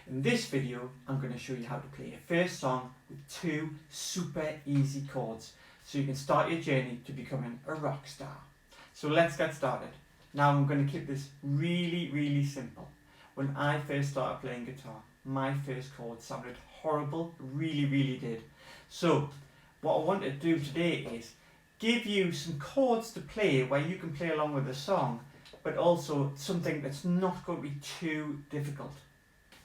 In this video, I'm going to show you how to play your first song with 2 super easy chords so you can start your journey to becoming a rock star. So let's get started. Now I'm going to keep this really simple. When I first started playing guitar, my first chord sounded horrible, really did. So what I want to do today is give you some chords to play where you can play along with the song, but also something that's not going to be too difficult.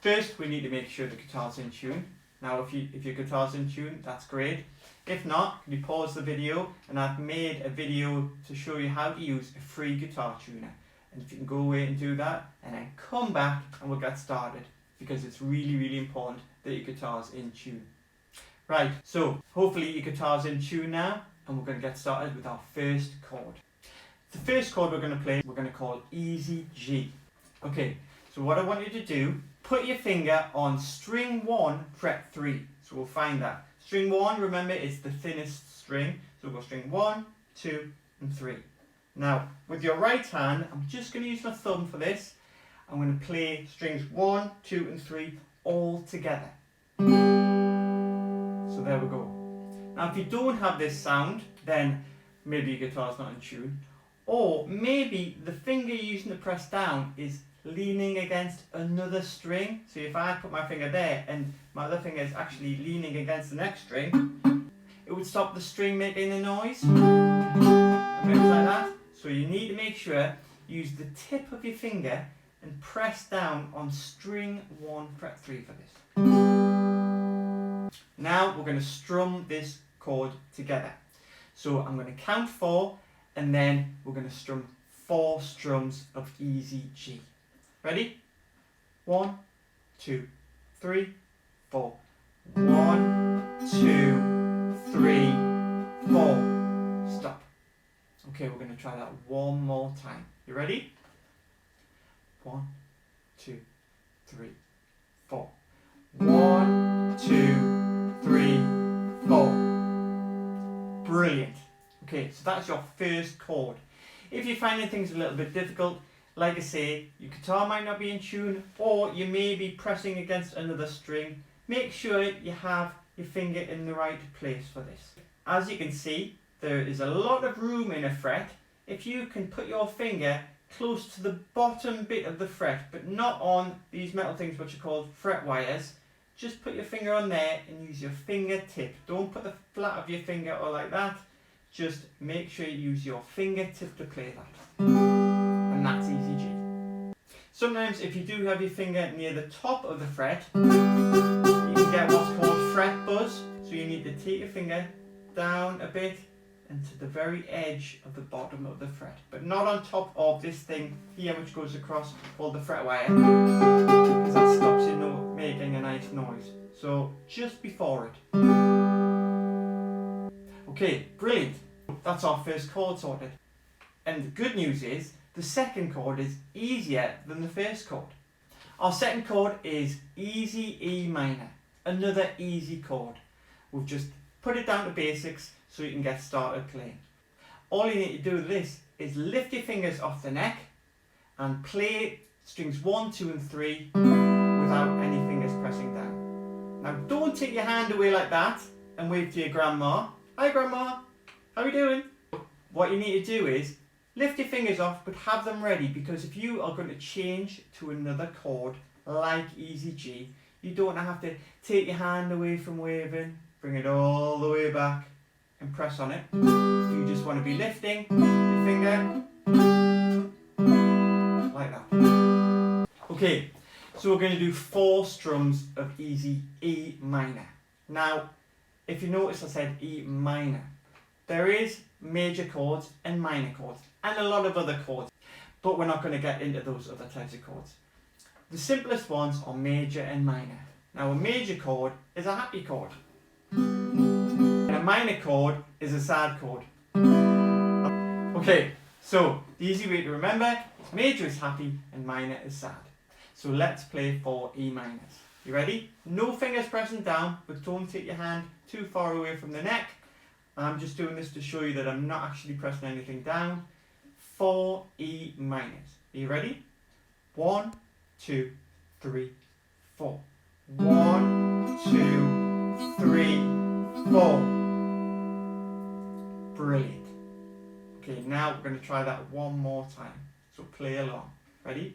First, we need to make sure the guitar's in tune. Now, if your guitar's in tune, that's great. If not, you pause the video, and I've made a video to show you how to use a free guitar tuner. And if you can go away and do that, and then come back and we'll get started, because it's really important that your guitar's in tune. Right, so hopefully your guitar's in tune now, and we're going to get started with our first chord. The first chord we're going to play, we're going to call easy G. Okay, so what I want you to do, put your finger on string 1, fret 3. So we'll find that. String 1, remember, is the thinnest string. So we'll go string 1, 2, and 3. Now, with your right hand, I'm just going to use my thumb for this. I'm going to play strings 1, 2, and 3 all together. So there we go. Now, if you don't have this sound, then maybe your guitar's not in tune. Or maybe the finger you're using to press down is leaning against another string. So if I put my finger there and my other finger is actually leaning against the next string, it would stop the string making a noise. And maybe like that. So you need to make sure you use the tip of your finger and press down on string 1, fret 3 for this. Now we're going to strum this chord together. So I'm going to count 4 and then we're going to strum 4 strums of easy G. Ready? 1, 2, 3, 4. 1, 2, 3, 4. Stop. Okay, we're going to try that one more time. You ready? 1, 2, 3, 4. 1, 2, 3, 4. Brilliant. Okay, so that's your first chord. If you're finding things a little bit difficult, like I say, your guitar might not be in tune, or you may be pressing against another string, make sure you have your finger in the right place for this. As you can see, there is a lot of room in a fret. If you can put your finger close to the bottom bit of the fret, but not on these metal things which are called fret wires, just put your finger on there and use your fingertip. Don't put the flat of your finger or like that. Just make sure you use your fingertip to play that. And that's easy G. Sometimes if you do have your finger near the top of the fret, you can get what's called fret buzz. So you need to take your finger down a bit and to the very edge of the bottom of the fret. But not on top of this thing here which goes across called the fret wire, because that stops you making a nice noise. So just before it. Okay, brilliant. That's our first chord sorted. And the good news is, the second chord is easier than the first chord. Our second chord is easy E minor. Another easy chord. We've just put it down to basics so you can get started playing. All you need to do with this is lift your fingers off the neck and play strings 1, 2, and 3 without any fingers pressing down. Now don't take your hand away like that and wave to your grandma. Hi grandma, how are you doing? What you need to do is lift your fingers off, but have them ready, because if you are going to change to another chord like easy G, you don't have to take your hand away from waving, bring it all the way back and press on it. You just want to be lifting your finger like that. Okay, so we're going to do 4 strums of easy E minor. Now, if you notice I said E minor, there is major chords and minor chords and a lot of other chords, but we're not going to get into those other types of chords. The simplest ones are major and minor. Now a major chord is a happy chord and a minor chord is a sad chord. Okay, so the easy way to remember is major is happy and minor is sad. So let's play 4 E minors. You ready? No fingers pressing down, but don't take your hand too far away from the neck. I'm just doing this to show you that I'm not actually pressing anything down. 4 E minors. Are you ready? 1, 2, 3, 4. 4. 1, 2, 3, 4. Brilliant. Okay, now we're going to try that one more time. So play along. Ready?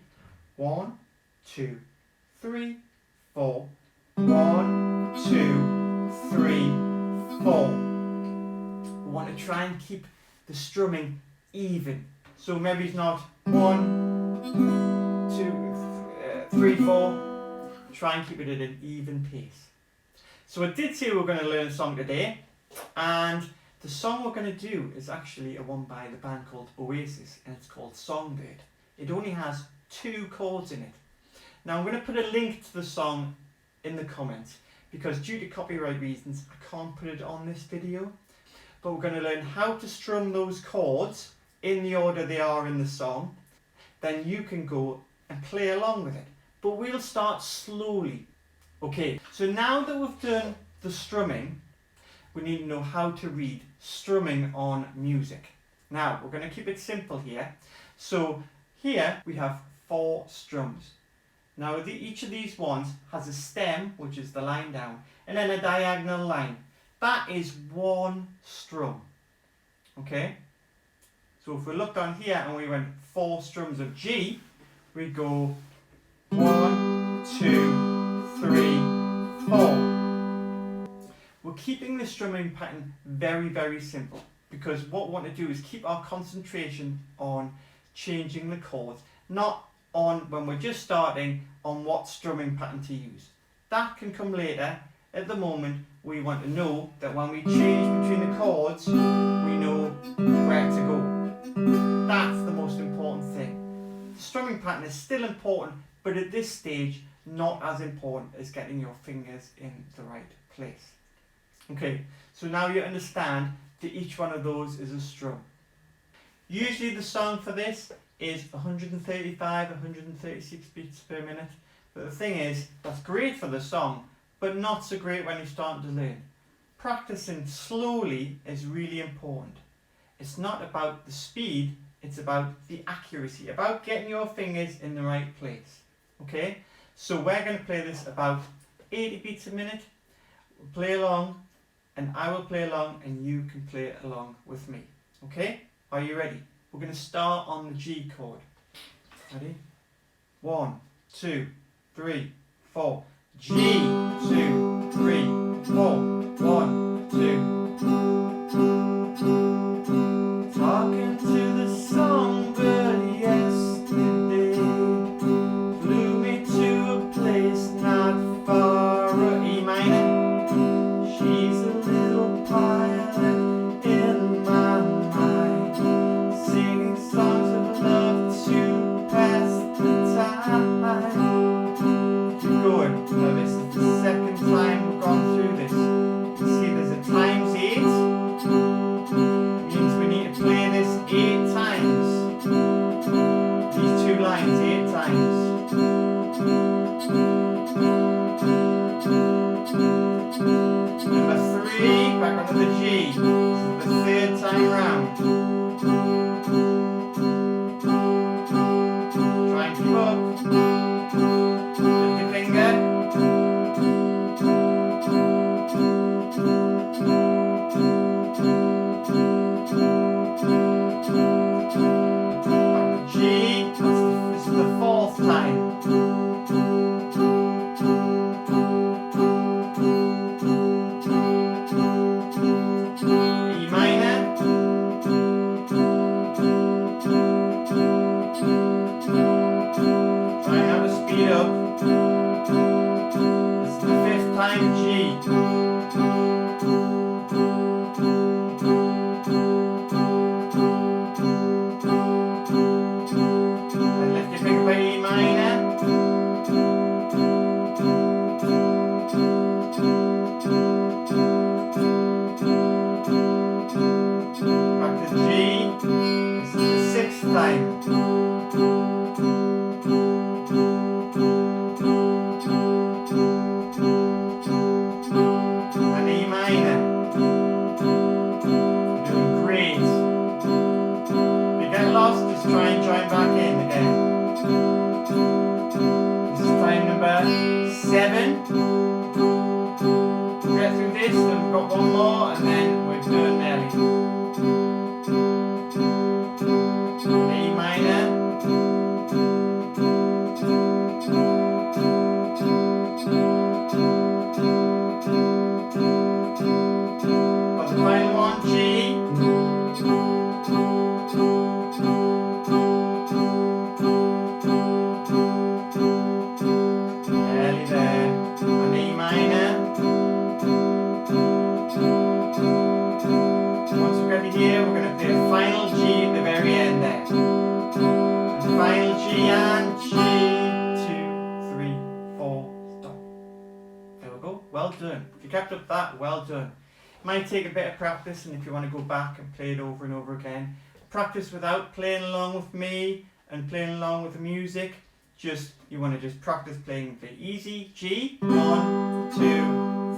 1, 2, 3, 4. 1, 2, 3, 4. We want to try and keep the strumming even. So maybe it's not 1, 2, 3, 4. Try and keep it at an even pace. So I did say we were going to learn a song today, and the song we're going to do is actually a one by the band called Oasis, and it's called Songbird. It only has 2 chords in it. Now I'm going to put a link to the song in the comments, because due to copyright reasons I can't put it on this video, but we're going to learn how to strum those chords in the order they are in the song. Then you can go and play along with it, but we'll start slowly. Okay, so now that we've done the strumming, we need to know how to read strumming on music. Now we're going to keep it simple here. So here we have 4 strums. Now each of these ones has a stem, which is the line down, and then a diagonal line. That is 1 strum. Okay? So if we looked on here and we went 4 strums of G, we'd go 1, 2, 3, 4. We're keeping the strumming pattern very, very simple, because what we want to do is keep our concentration on changing the chords, not on, when we're just starting, on what strumming pattern to use. That can come later. At the moment, we want to know that when we change between the chords, we know where to go. That's the most important thing. The strumming pattern is still important, but at this stage, not as important as getting your fingers in the right place. Okay, so now you understand that each one of those is a strum. Usually the song for this is 135, 136 beats per minute. But the thing is, that's great for the song, but not so great when you're starting to learn. Practicing slowly is really important. It's not about the speed, it's about the accuracy, about getting your fingers in the right place. Okay? So we're going to play this about 80 beats a minute. We'll play along, and I will play along, and you can play along with me. Okay? Are you ready? We're going to start on the G chord. Ready? 1, 2, 3, 4. G, 2, 3, 4. 1, 2. Talking to the songbird yesterday, flew me to a place not far away. E minor. She's a little pilot in my mind, singing songs of love to pass the time. Keep going. Now this is the second time we've gone through this. You can see there's a times 8. Means we need to play this 8 times. These 2 lines 8 times. Number 3, back onto the G. This is the 3rd time round. Try and keep up. Lift your finger. Back to G. This is the 4th time. again. We'll get through this, then we've got one more, and then we're done nearly. A minor. Got the final one, G. Nearly there. An A minor. Once we're ready here, we're going to play a final G at the very end there. And final G and G, 2, 3, 4, stop. There we go, well done. If you kept up that, well done. Might take a bit of practice, and if you want to go back and play it over and over again, practice without playing along with me and playing along with the music. You want to just practice playing the easy G, 1, 2,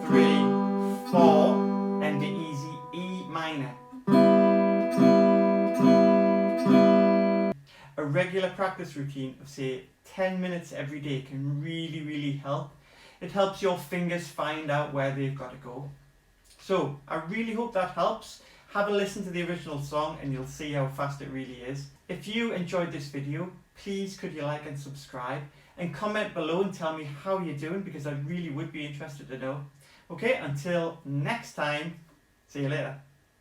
3, 4, and the easy E minor. A regular practice routine of say 10 minutes every day can really help. It helps your fingers find out where they've got to go. So I really hope that helps. Have a listen to the original song and you'll see how fast it really is. If you enjoyed this video, please could you like and subscribe and comment below and tell me how you're doing, because I really would be interested to know. Okay, until next time, see you later.